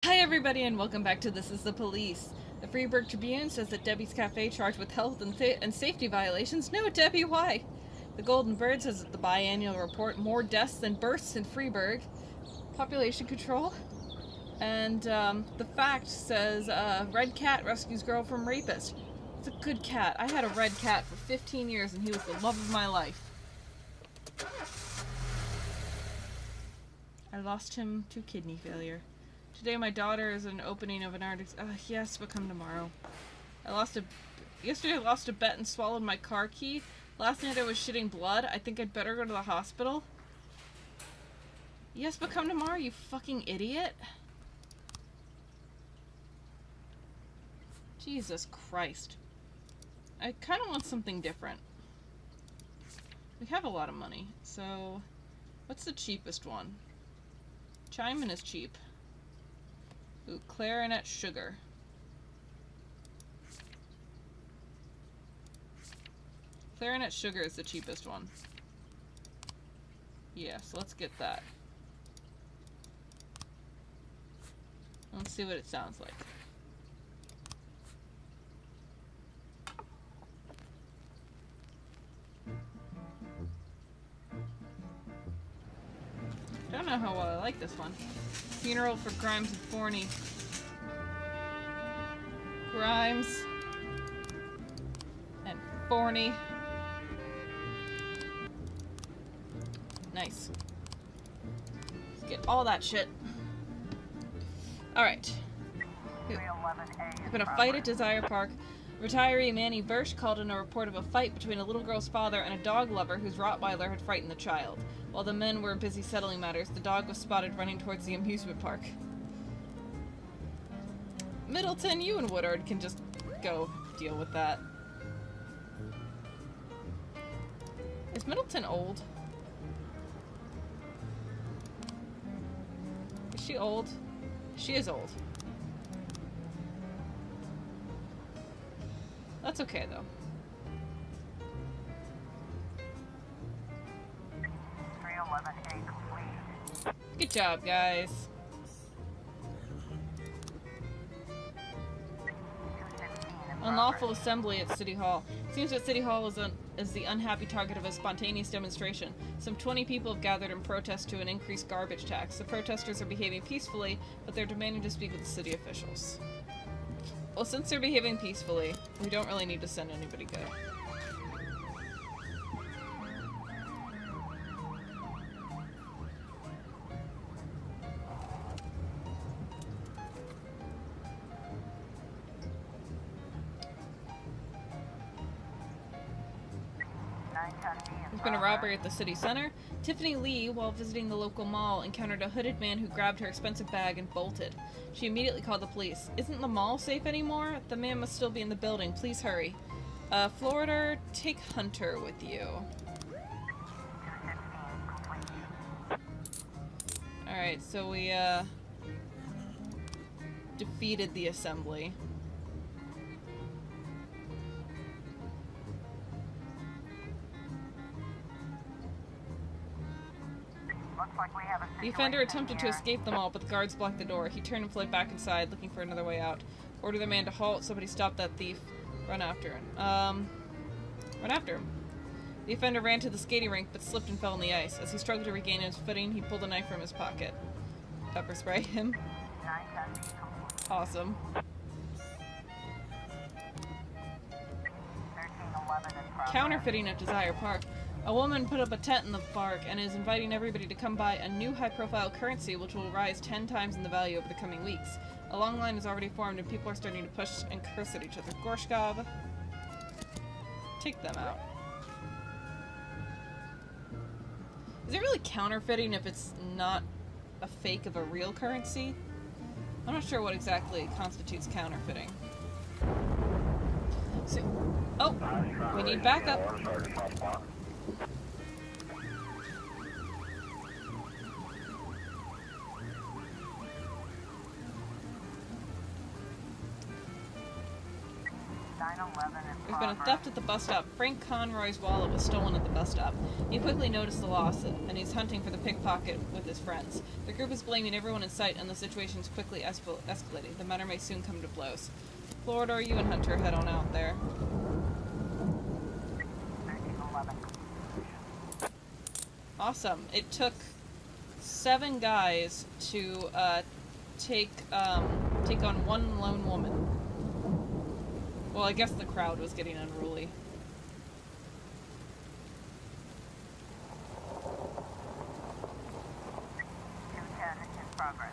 Hi everybody and welcome back to This is the Police. The Freeburg Tribune says that Debbie's Cafe charged with health and safety violations. No, Debbie, why? The Golden Bird says that the biannual report, more deaths than births in Freeburg. Population control. And the Fact says red cat rescues girl from rapist. It's a good cat. I had a red cat for 15 years and he was the love of my life. I lost him to kidney failure. Today my daughter is an opening of an art yes, but come tomorrow. Yesterday I lost a bet and swallowed my car key. Last night I was shitting blood. I think I'd better go to the hospital. Yes, but come tomorrow, you fucking idiot. Jesus Christ. I kind of want something different. We have a lot of money, so what's the cheapest one? Chimen is cheap. Ooh, clarinet sugar. Clarinet sugar is the cheapest one. Yeah, so let's get that. Let's see what it sounds like. Don't know how well I like this one. Funeral for Grimes and Forney. Grimes and Forney. Nice. Let's get all that shit. Alright. There's been a fight at Desire Park. Retiree Manny Bursch called in a report of a fight between a little girl's father and a dog lover whose Rottweiler had frightened the child. While the men were busy settling matters, the dog was spotted running towards the amusement park. Middleton, you and Woodard can just go deal with that. Is Middleton old? Is she old? She is old. That's okay, though. Good job, guys. Unlawful assembly at City Hall. Seems that City Hall is the unhappy target of a spontaneous demonstration. Some 20 people have gathered in protest to an increased garbage tax. The protesters are behaving peacefully, but they're demanding to speak with the city officials. Well, since they're behaving peacefully, we don't really need to send anybody good. There's been a robbery at the city center. Tiffany Lee, while visiting the local mall, encountered a hooded man who grabbed her expensive bag and bolted. She immediately called the police. Isn't the mall safe anymore? The man must still be in the building. Please hurry. Florida, take Hunter with you. Alright, so we, defeated the assembly. The offender attempted to escape the mall, but the guards blocked the door. He turned and fled back inside, looking for another way out. Order the man to halt. Somebody stop that thief. Run after him. Run after him. The offender ran to the skating rink, but slipped and fell on the ice. As he struggled to regain his footing, he pulled a knife from his pocket. Pepper spray him. Awesome. Counterfeiting at Desire Park. A woman put up a tent in the park and is inviting everybody to come buy a new high-profile currency which will rise 10 times in the value over the coming weeks. A long line is already formed and people are starting to push and curse at each other. Gorshkov. Take them out. Is it really counterfeiting if it's not a fake of a real currency? I'm not sure what exactly constitutes counterfeiting. So, oh, we need backup. There's been a theft at the bus stop. Frank Conroy's wallet was stolen at the bus stop. He quickly noticed the loss, and he's hunting for the pickpocket with his friends. The group is blaming everyone in sight, and the situation's quickly escalating. The matter may soon come to blows. Floridor, you and Hunter head on out there. 1311. Awesome. It took 7 guys to take on one lone woman. Well, I guess the crowd was getting unruly. In progress.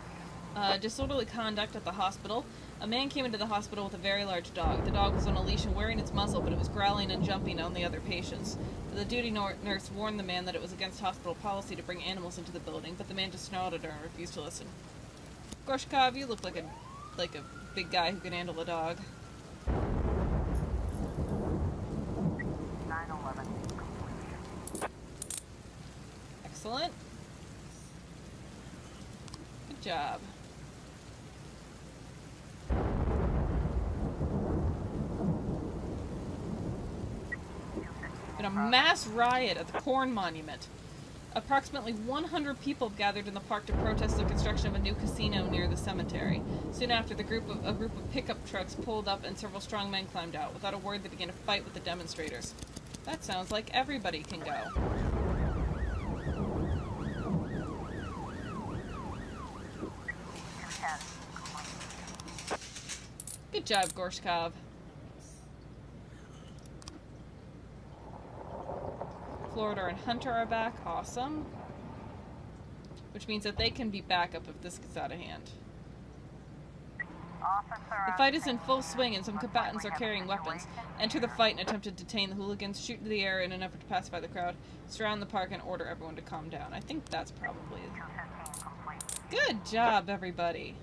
Disorderly conduct at the hospital. A man came into the hospital with a very large dog. The dog was on a leash and wearing its muzzle, but it was growling and jumping on the other patients. The duty nurse warned the man that it was against hospital policy to bring animals into the building, but the man just snarled at her and refused to listen. Gorshkov, you look like a big guy who can handle a dog. 911. Excellent. Good job. Been a mass riot at the Corn Monument. Approximately 100 people gathered in the park to protest the construction of a new casino near the cemetery. Soon after, a group of pickup trucks pulled up and several strong men climbed out. Without a word, they began to fight with the demonstrators. That sounds like everybody can go. Good job, Gorshkov. Floridor and Hunter are back. Awesome. Which means that they can be backup if this gets out of hand. The fight is in full swing and some combatants are carrying weapons. Enter the fight and attempt to detain the hooligans, shoot into the air in an effort to pacify the crowd, surround the park and order everyone to calm down. I think that's probably it. Good job, everybody.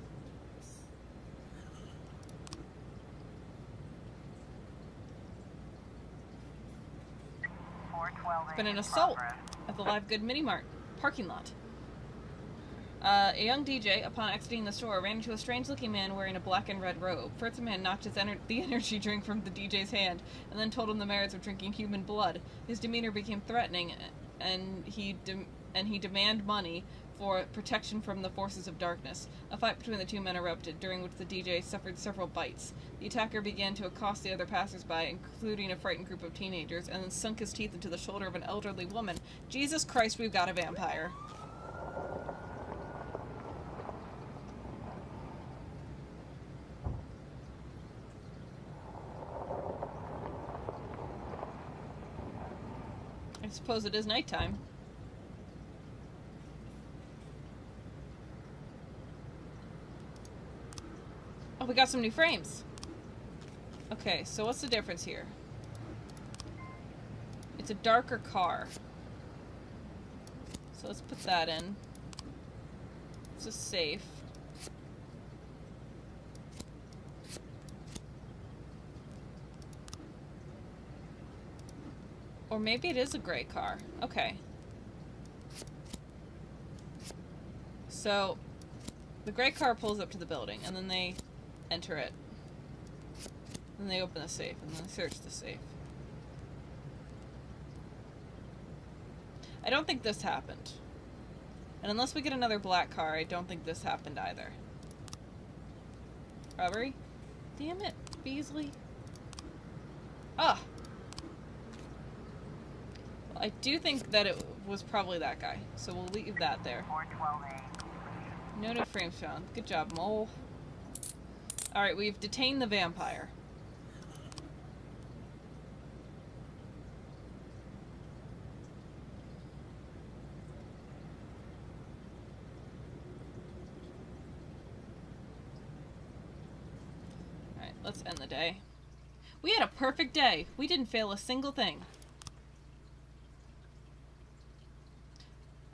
It's been an assault at the Live Good Mini Mart parking lot. A young DJ, upon exiting the store, ran into a strange-looking man wearing a black and red robe. First, the man knocked the energy drink from the DJ's hand, and then told him the merits of drinking human blood. His demeanor became threatening, and he demanded money for protection from the forces of darkness. A fight between the two men erupted, during which the DJ suffered several bites. The attacker began to accost the other passers-by, including a frightened group of teenagers, and then sunk his teeth into the shoulder of an elderly woman. Jesus Christ, we've got a vampire. I suppose it is nighttime. Oh, we got some new frames. Okay, so what's the difference here? It's a darker car. So let's put that in. It's a safe. Or maybe it is a gray car. Okay. So, the gray car pulls up to the building, and then they enter it. Then they open the safe, and then they search the safe. I don't think this happened. And unless we get another black car, I don't think this happened either. Robbery? Damn it, Beasley. Ah! I do think that it was probably that guy, so we'll leave that there. 412A. Noted frames found. Good job, Mole. Alright, we've detained the vampire. Alright, let's end the day. We had a perfect day. We didn't fail a single thing.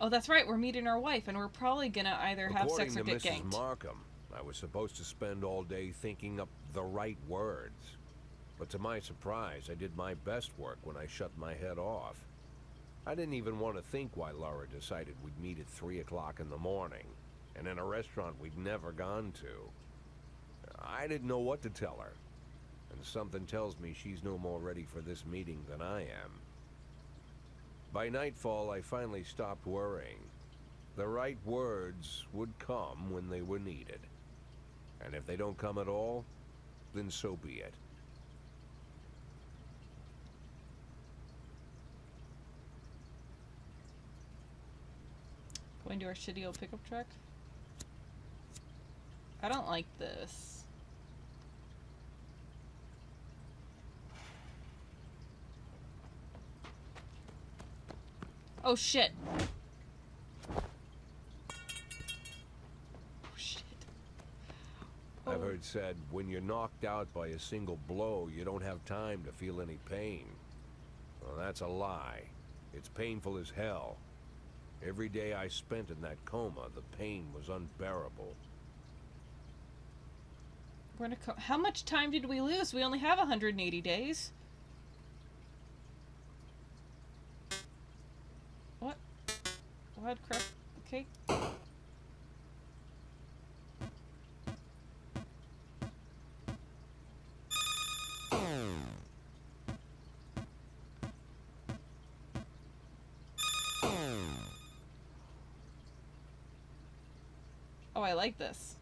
Oh, that's right. We're meeting our wife, and we're probably gonna either have sex or get According to ganked. Mrs. Markham, I was supposed to spend all day thinking up the right words. But to my surprise, I did my best work when I shut my head off. I didn't even want to think why Laura decided we'd meet at 3 o'clock in the morning, and in a restaurant we'd never gone to. I didn't know what to tell her. and something tells me she's no more ready for this meeting than I am. By nightfall, I finally stopped worrying. The right words would come when they were needed. And if they don't come at all, then so be it. Going to our shitty old pickup truck. I don't like this. Oh shit. Oh shit. I've Oh. heard said, when you're knocked out by a single blow, you don't have time to feel any pain. Well, that's a lie. It's painful as hell. Every day I spent in that coma, the pain was unbearable. We're in a how much time did we lose? We only have 180 days. What? What crap? Okay. Oh, I like this.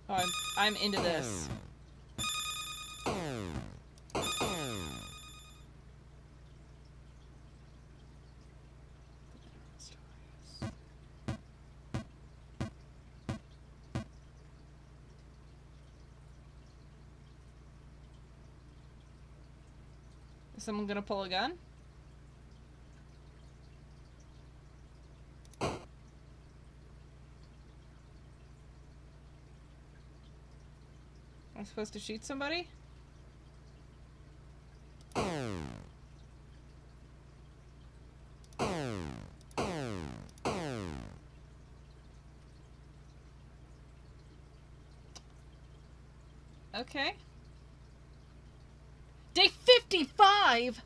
Oh, I'm into this. Is someone gonna pull a gun? Am I supposed to shoot somebody? Okay. Day 55!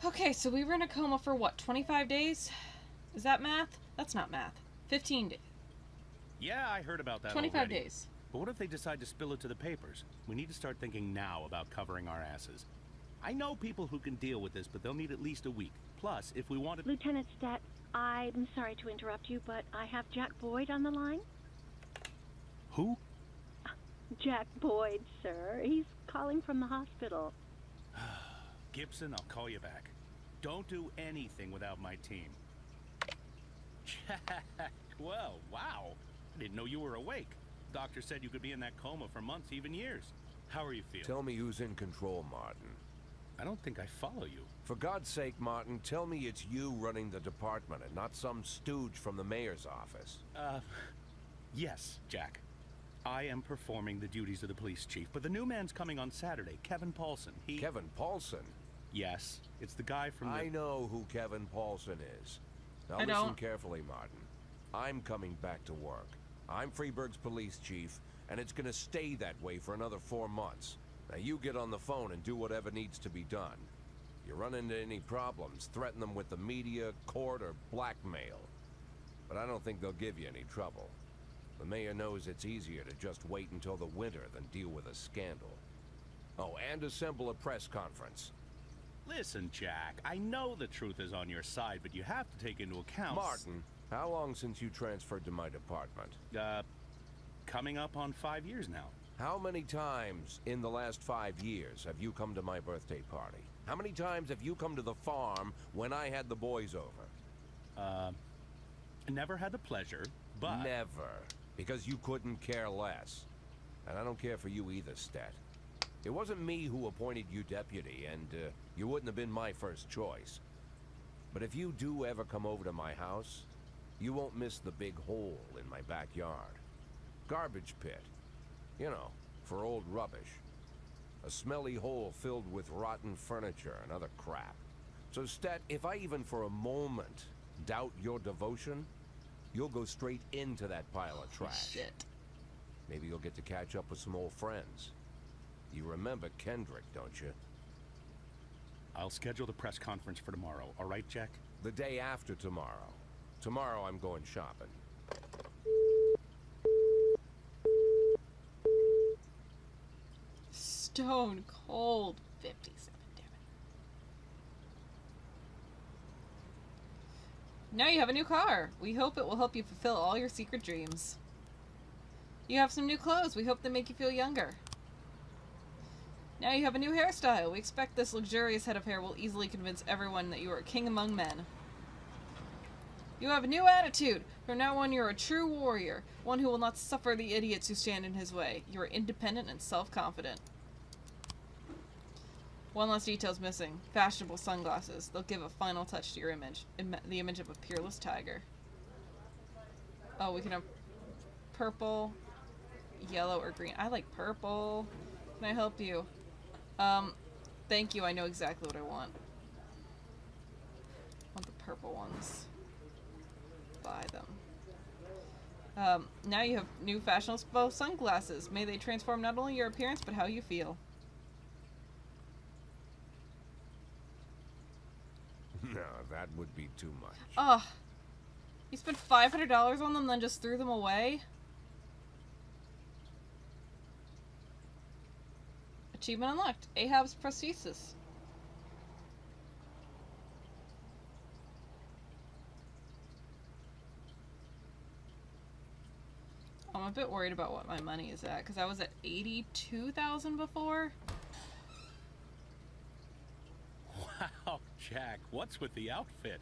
Okay, so we were in a coma for what, 25 days? Is that math? That's not math. 15 days. Yeah, I heard about that 25 already. days. But what if they decide to spill it to the papers? We need to start thinking now about covering our asses. I know people who can deal with this, but they'll need at least a week. Plus, if we want to... Lieutenant Stat, I'm sorry to interrupt you, but I have Jack Boyd on the line. Who? Jack Boyd, sir. He's calling from the hospital. Gibson, I'll call you back. Don't do anything without my team. Jack! Well, wow. I didn't know you were awake. Doctor said you could be in that coma for months, even years. How are you feeling? Tell me who's in control, Martin. I don't think I follow you. For God's sake, Martin, tell me it's you running the department and not some stooge from the mayor's office. Yes, Jack. I am performing the duties of the police chief, but the new man's coming on Saturday, Kevin Paulson. Kevin Paulson? Yes, it's the guy from the... I know who Kevin Paulson is. Now I listen don't. carefully, Martin. I'm coming back to work. I'm Freeburg's police chief, and it's gonna stay that way for another 4 months. Now you get on the phone and do whatever needs to be done. You run into any problems, threaten them with the media, court, or blackmail. But I don't think they'll give you any trouble. The mayor knows it's easier to just wait until the winter than deal with a scandal. Oh, and assemble a press conference. Listen, Jack, I know the truth is on your side, but you have to take into account... Martin, how long since you transferred to my department? Coming up on 5 years now. How many times in the last 5 years have you come to my birthday party? How many times have you come to the farm when I had the boys over? Never had the pleasure, but... Never. Because you couldn't care less. And I don't care for you either, Stat. It wasn't me who appointed you deputy, and you wouldn't have been my first choice. But if you do ever come over to my house, you won't miss the big hole in my backyard. Garbage pit. You know, for old rubbish. A smelly hole filled with rotten furniture and other crap. So, Stat, if I even for a moment doubt your devotion, you'll go straight into that pile of trash. Shit. Maybe you'll get to catch up with some old friends. You remember Kendrick, don't you? I'll schedule the press conference for tomorrow, all right, Jack? The day after tomorrow. Tomorrow I'm going shopping. Stone cold 57, damn it. Now you have a new car. We hope it will help you fulfill all your secret dreams. You have some new clothes. We hope they make you feel younger. Now you have a new hairstyle. We expect this luxurious head of hair will easily convince everyone that you are a king among men. You have a new attitude. From now on, you're a true warrior, one who will not suffer the idiots who stand in his way. You are independent and self-confident. One last detail's missing. Fashionable sunglasses. They'll give a final touch to your image. The image of a peerless tiger. Oh, we can have purple, yellow, or green. I like purple. Can I help you? Thank you. I know exactly what I want. I want the purple ones. Buy them. Now you have new fashionable sunglasses. May they transform not only your appearance, but how you feel. No, that would be too much. Ugh. You spent $500 on them, then just threw them away? Achievement unlocked. Ahab's prosthesis. I'm a bit worried about what my money is at, because I was at 82,000 before. Wow, Jack, what's with the outfit?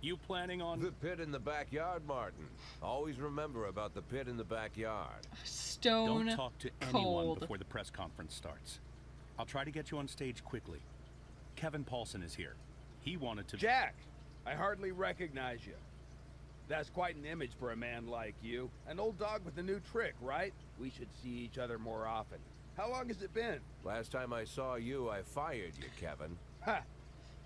You planning on... The pit in the backyard, Martin. Always remember about the pit in the backyard. Stone Don't talk to anyone cold. before the press conference starts. I'll try to get you on stage quickly. Kevin Paulson is here. He wanted to... Jack! I hardly recognize you. That's quite an image for a man like you. An old dog with a new trick, right? We should see each other more often. How long has it been? Last time I saw you, I fired you, Kevin. Ha!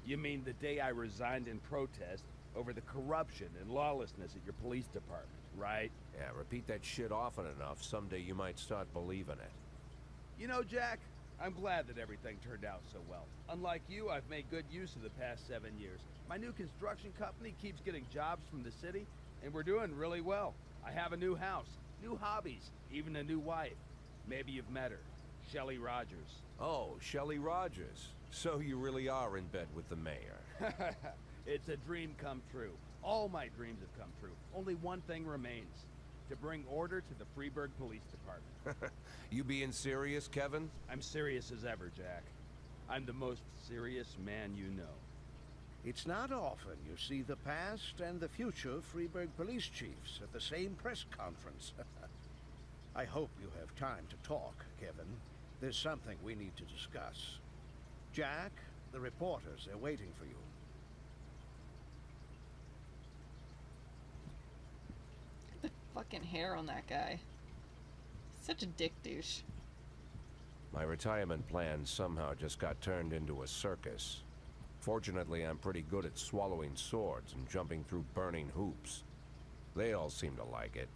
You mean the day I resigned in protest over the corruption and lawlessness at your police department, right? Yeah, repeat that shit often enough, someday you might start believing it. You know, Jack, I'm glad that everything turned out so well. Unlike you, I've made good use of the past 7 years. My new construction company keeps getting jobs from the city, and we're doing really well. I have a new house, new hobbies, even a new wife. Maybe you've met her, Shelley Rogers. Oh, Shelley Rogers. So you really are in bed with the mayor. It's a dream come true. All my dreams have come true. Only one thing remains. To bring order to the Freeburg Police Department. You being serious, Kevin? I'm serious as ever, Jack. I'm the most serious man you know. It's not often you see the past and the future Freeburg police chiefs at the same press conference. I hope you have time to talk, Kevin. There's something we need to discuss. Jack, the reporters are waiting for you. The fucking hair on that guy. Such a dick douche. My retirement plan somehow just got turned into a circus. Fortunately, I'm pretty good at swallowing swords and jumping through burning hoops. They all seem to like it.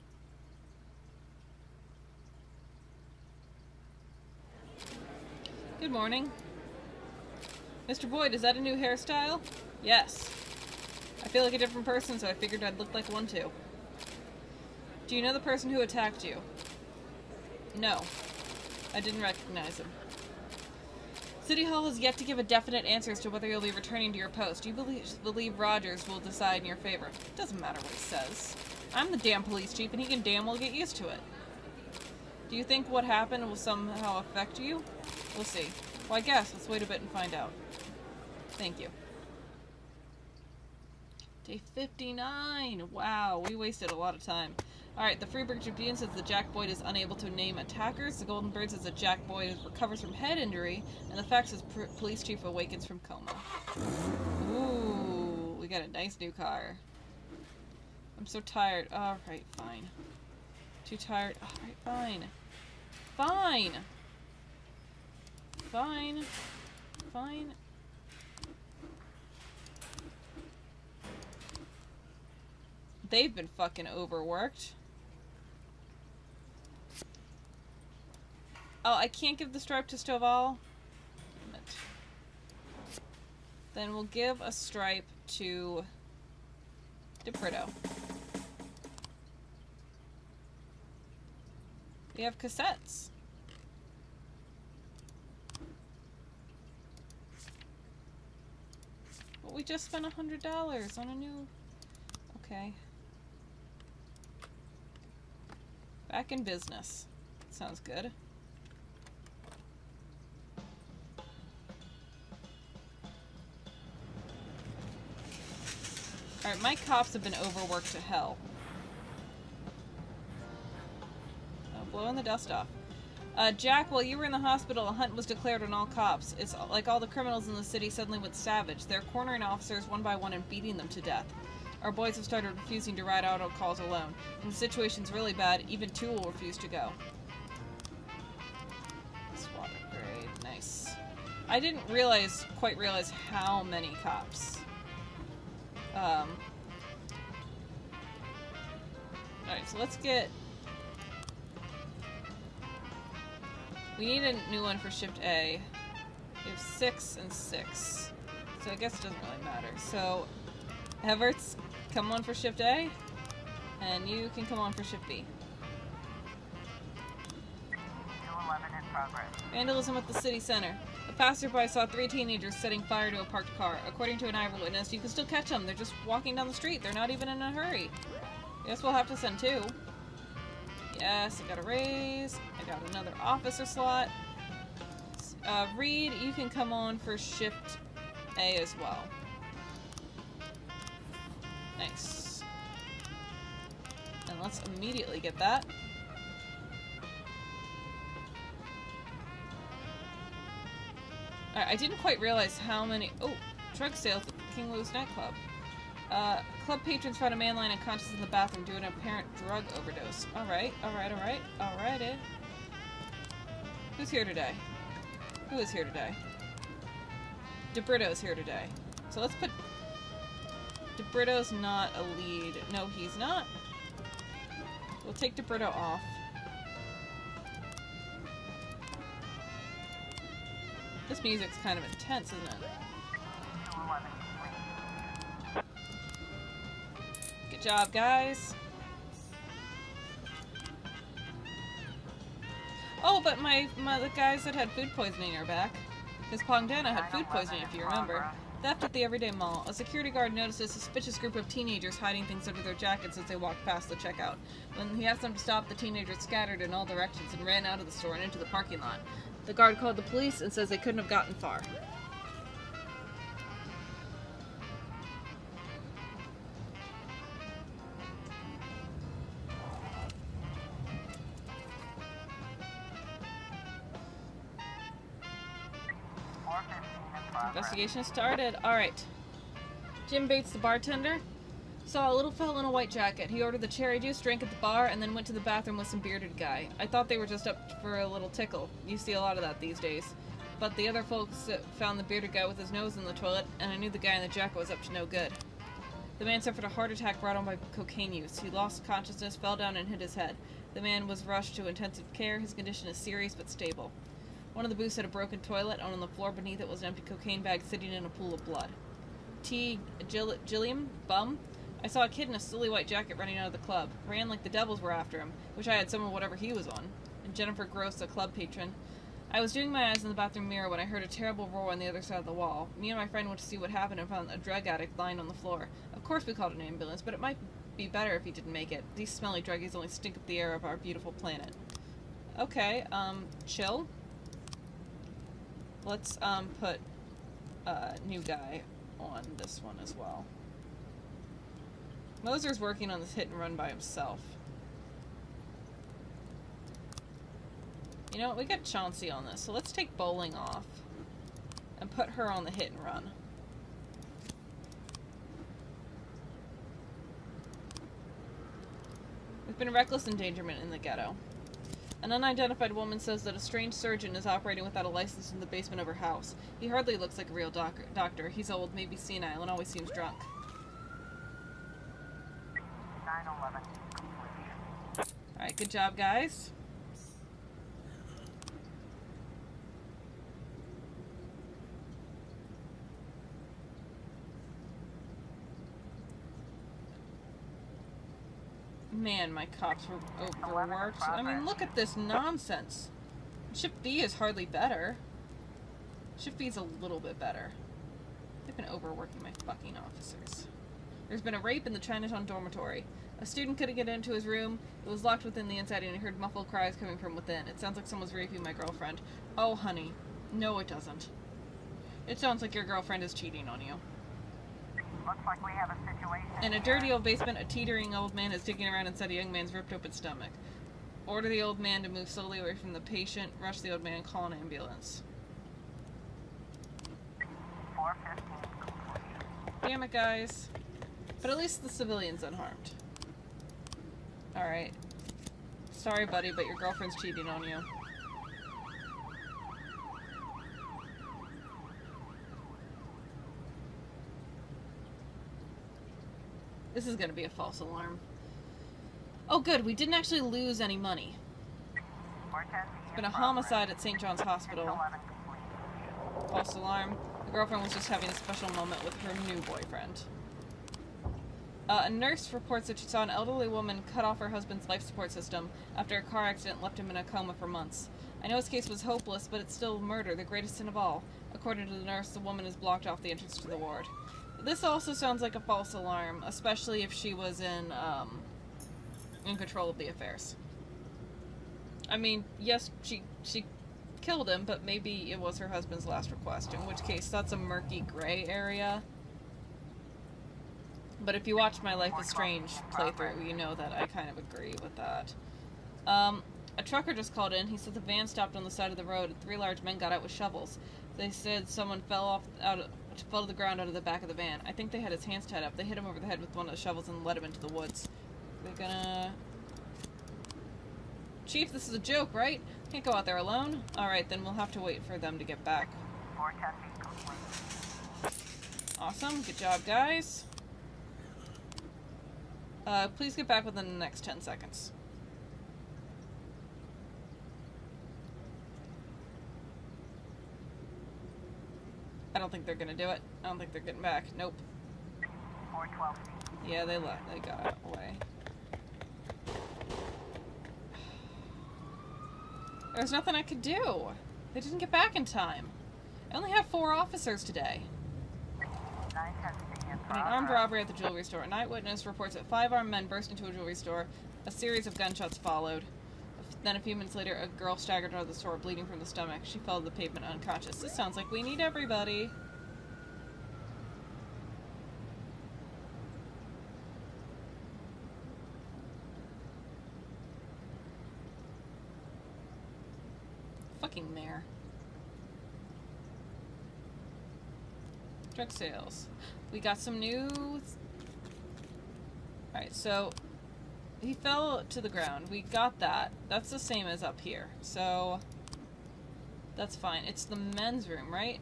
Good morning. Mr. Boyd, is that a new hairstyle? Yes. I feel like a different person, so I figured I'd look like one too. Do you know the person who attacked you? No. I didn't recognize him. City Hall has yet to give a definite answer as to whether you'll be returning to your post. Do you believe Rogers will decide in your favor? It doesn't matter what he says. I'm the damn police chief, and he can damn well get used to it. Do you think what happened will somehow affect you? We'll see. Well, I guess. Let's wait a bit and find out. Thank you. Day 59. Wow, we wasted a lot of time. Alright, the Freeburg Tribune says that Jack Boyd is unable to name attackers. The Golden Bird says that Jack Boyd recovers from head injury. And the fax says police chief awakens from coma. Ooh, we got a nice new car. I'm so tired. Alright, fine. Too tired. Alright, fine. Fine! Fine. Fine. They've been fucking overworked. Oh, I can't give the stripe to Stovall? Damn it. Then we'll give a stripe to DePrito. We have cassettes. But we just spent $100 on a new... Okay. Back in business. Sounds good. Alright, my cops have been overworked to hell. Oh, blowing the dust off. Jack, while you were in the hospital, a hunt was declared on all cops. It's like all the criminals in the city suddenly went savage. They're cornering officers one by one and beating them to death. Our boys have started refusing to ride auto calls alone. When the situation's really bad, even two will refuse to go. SWAT upgrade. Nice. I didn't quite realize how many cops. Alright, so let's get... We need a new one for Shift A. We have 6 and 6. So I guess it doesn't really matter. So, Everts, come on for Shift A. And you can come on for Shift B. 211 in progress. Vandalism at the city center. A passerby saw 3 teenagers setting fire to a parked car. According to an eyewitness, you can still catch them. They're just walking down the street. They're not even in a hurry. Guess we'll have to send 2. Yes, I got a raise. I got another officer slot. Reed, you can come on for Shift A as well. Nice. And let's immediately get that. Alright, I didn't quite realize how many... Oh, drug sales at King Louis nightclub. Club patrons found a man lying unconscious in the bathroom due to an apparent drug overdose. Alright. Alrighty. Who's here today? Who is here today? DeBrito's here today. So let's put... DeBrito's not a lead. No, he's not. We'll take DeBrito off. This music's kind of intense, isn't it? 211 complete. Good job, guys. Oh, but the guys that had food poisoning are back. Because Pongdana had food poisoning, if you remember. Theft at the Everyday Mall. A security guard noticed a suspicious group of teenagers hiding things under their jackets as they walked past the checkout. When he asked them to stop, the teenagers scattered in all directions and ran out of the store and into the parking lot. The guard called the police and says they couldn't have gotten far. Investigation started. Alright. Jim Bates, the bartender, saw a little fellow in a white jacket. He ordered the cherry juice, drank at the bar, and then went to the bathroom with some bearded guy. I thought they were just up for a little tickle. You see a lot of that these days. But the other folks found the bearded guy with his nose in the toilet, and I knew the guy in the jacket was up to no good. The man suffered a heart attack brought on by cocaine use. He lost consciousness, fell down, and hit his head. The man was rushed to intensive care. His condition is serious but stable. One of the booths had a broken toilet, and on the floor beneath it was an empty cocaine bag sitting in a pool of blood. T. Gilliam, bum. I saw a kid in a silly white jacket running out of the club. Ran like the devils were after him. Wish I had some of whatever he was on. And Jennifer Gross, a club patron. I was doing my eyes in the bathroom mirror when I heard a terrible roar on the other side of the wall. Me and my friend went to see what happened and found a drug addict lying on the floor. Of course we called an ambulance, but it might be better if he didn't make it. These smelly druggies only stink up the air of our beautiful planet. Okay, chill. Let's, put, new guy on this one as well. Moser's working on this hit and run by himself. You know what? We got Chauncey on this, so let's take bowling off and put her on the hit and run. There's been a reckless endangerment in the ghetto. An unidentified woman says that a strange surgeon is operating without a license in the basement of her house. He hardly looks like a real doctor. He's old, maybe senile, and always seems drunk. 911 complete. Alright, good job, guys. Man, my cops were overworked. I mean, look at this nonsense. Shift B is hardly better. Shift B is a little bit better. They've been overworking my fucking officers. There's been a rape in the Chinatown dormitory. A student couldn't get into his room. It was locked within the inside and he heard muffled cries coming from within. It sounds like someone's raping my girlfriend. Oh, honey. No, it doesn't. It sounds like your girlfriend is cheating on you. Looks like we have a situation. In a dirty old basement, a teetering old man is digging around inside a young man's ripped open stomach. Order the old man to move slowly away from the patient. Rush the old man. Call an ambulance. 415 complete. Damn it, guys. But at least the civilian's unharmed. Alright. Sorry, buddy, but your girlfriend's cheating on you. This is gonna be a false alarm. Oh good, we didn't actually lose any money. 410 It's been a homicide at St. John's Hospital. 11 complete. False alarm. The girlfriend was just having a special moment with her new boyfriend. A nurse reports that she saw an elderly woman cut off her husband's life support system after a car accident left him in a coma for months. I know his case was hopeless, but it's still murder, the greatest sin of all. According to the nurse, the woman is blocked off the entrance to the ward. This also sounds like a false alarm, especially if she was in control of the affairs. I mean, yes, she killed him, but maybe it was her husband's last request, in which case that's a murky gray area. But if you watch my Life is Strange playthrough, you know that I kind of agree with that. A trucker just called in. He said the van stopped on the side of the road and 3 large men got out with shovels. They said someone fell to the ground out of the back of the van. I think they had his hands tied up. They hit him over the head with one of the shovels and led him into the woods. They're gonna... Chief, this is a joke, right? Can't go out there alone. Alright, then we'll have to wait for them to get back. 410 complete. Awesome. Good job, guys. Please get back within the next 10 seconds. I don't think they're gonna do it. I don't think they're getting back. Nope. 412. Yeah, they left. They got away. There's nothing I could do. They didn't get back in time. I only have 4 officers today. 910 in In an progress. armed robbery at the jewelry store. An eyewitness reports that 5 armed men burst into a jewelry store. A series of gunshots followed. Then a few minutes later, a girl staggered out of the store, bleeding from the stomach. She fell to the pavement unconscious. This sounds like we need everybody. Fucking mayor. Drug sales. We got some new... Alright, so... He fell to the ground. We got that. That's the same as up here. So... That's fine. It's the men's room, right?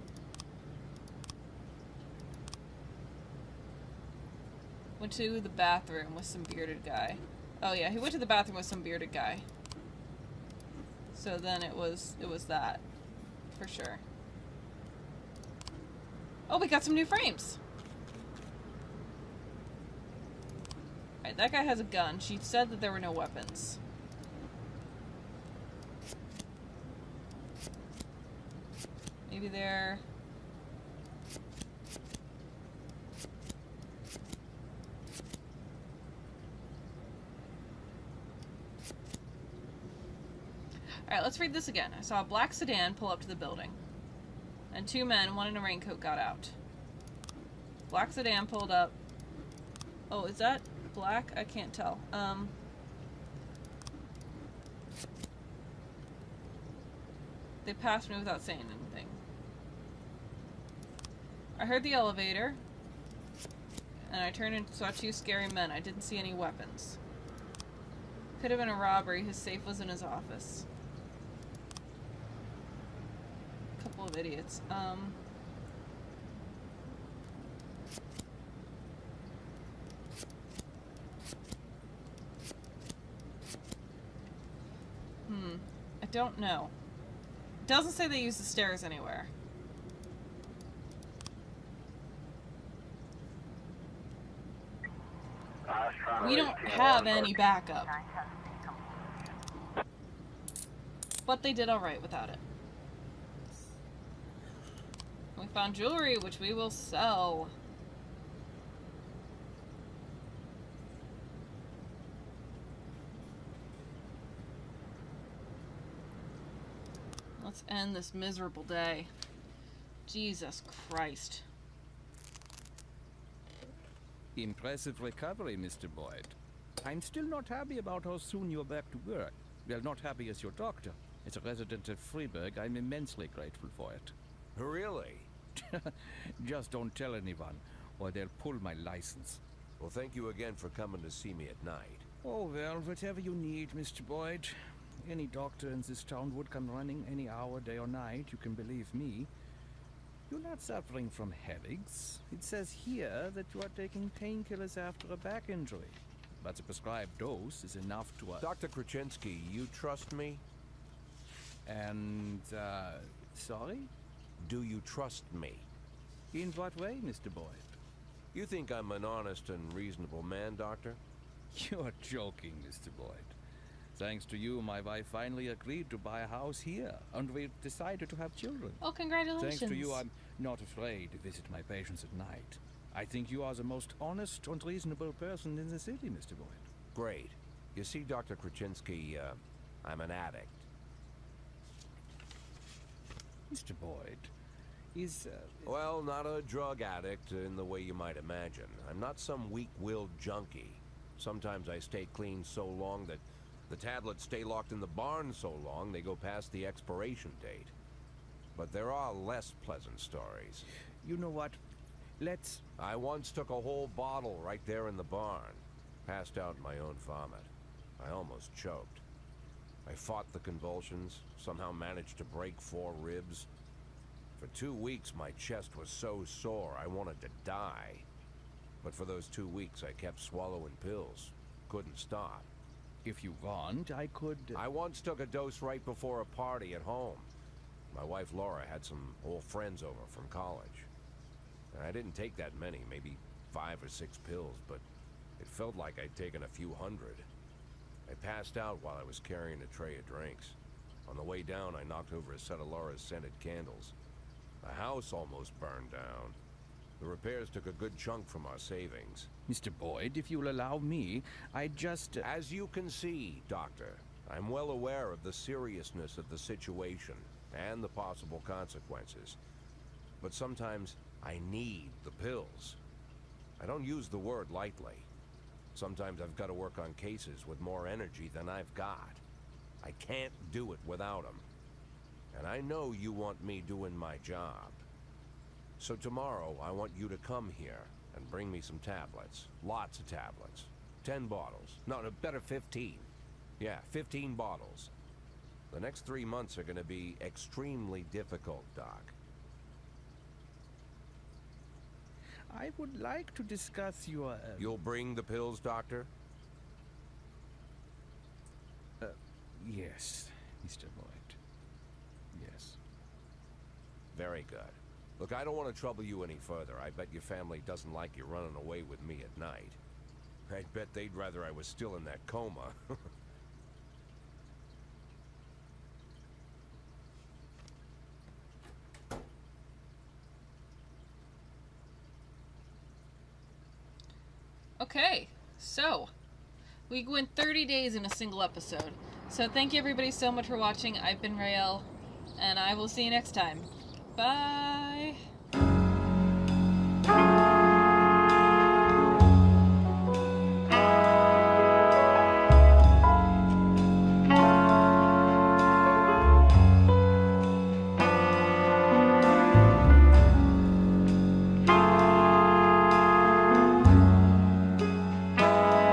Went to the bathroom with some bearded guy. Oh yeah, he went to the bathroom with some bearded guy. So then it was that. For sure. Oh, we got some new frames! Alright, that guy has a gun. She said that there were no weapons. Maybe they're... Alright, let's read this again. I saw a black sedan pull up to the building. And 2 men, one in a raincoat, got out. Black sedan pulled up. Oh, is that black? I can't tell. They passed me without saying anything. I heard the elevator, and I turned and saw two scary men. I didn't see any weapons. Could have been a robbery. His safe was in his office. Couple of idiots. I don't know. It doesn't say they use the stairs anywhere. We don't have any backup. 910 complete. But they did alright without it. We found jewelry, which we will sell. Let's end this miserable day. Jesus Christ. Impressive recovery, Mr. Boyd. I'm still not happy about how soon you're back to work. Well, not happy as your doctor. As a resident of Freeburg, I'm immensely grateful for it. Really? Just don't tell anyone, or they'll pull my license. Well, thank you again for coming to see me at night. Oh, well, whatever you need, Mr. Boyd. Any doctor in this town would come running any hour, day or night, you can believe me. You're not suffering from headaches. It says here that you are taking painkillers after a back injury. But the prescribed dose is enough to... Dr. Krasinski, you trust me? And, sorry? Do you trust me? In what way, Mr. Boyd? You think I'm an honest and reasonable man, Doctor? You're joking, Mr. Boyd. Thanks to you, my wife finally agreed to buy a house here, and we've decided to have children. Oh, congratulations. Thanks to you, I'm not afraid to visit my patients at night. I think you are the most honest and reasonable person in the city, Mr. Boyd. Great. You see, Dr. Krasinski, I'm an addict. Mr. Boyd, is... Well, not a drug addict in the way you might imagine. I'm not some weak-willed junkie. Sometimes I stay clean so long that the tablets stay locked in the barn so long they go past the expiration date. But there are less pleasant stories. You know what? Let's... I once took a whole bottle right there in the barn. Passed out in my own vomit. I almost choked. I fought the convulsions, somehow managed to break 4 ribs. For 2 weeks my chest was so sore I wanted to die. But for those 2 weeks I kept swallowing pills. Couldn't stop. If you want, I could... I once took a dose right before a party at home. My wife Laura had some old friends over from college. I didn't take that many, maybe 5 or 6 pills, but it felt like I'd taken a few hundred. I passed out while I was carrying a tray of drinks. On the way down, I knocked over a set of Laura's scented candles. The house almost burned down. The repairs took a good chunk from our savings. Mr. Boyd, if you'll allow me, I just... As you can see, Doctor, I'm well aware of the seriousness of the situation and the possible consequences. But sometimes I need the pills. I don't use the word lightly. Sometimes I've got to work on cases with more energy than I've got. I can't do it without them. And I know you want me doing my job. So tomorrow, I want you to come here and bring me some tablets. Lots of tablets. 10 bottles. No, better 15. Yeah, 15 bottles. The next 3 months are going to be extremely difficult, Doc. I would like to discuss your... You'll bring the pills, Doctor? Yes, Mr. Boyd. Yes. Very good. Look, I don't want to trouble you any further. I bet your family doesn't like you running away with me at night. I'd bet they'd rather I was still in that coma. Okay, so we went 30 days in a single episode. So thank you everybody so much for watching. I've been Rael, and I will see you next time. Bye!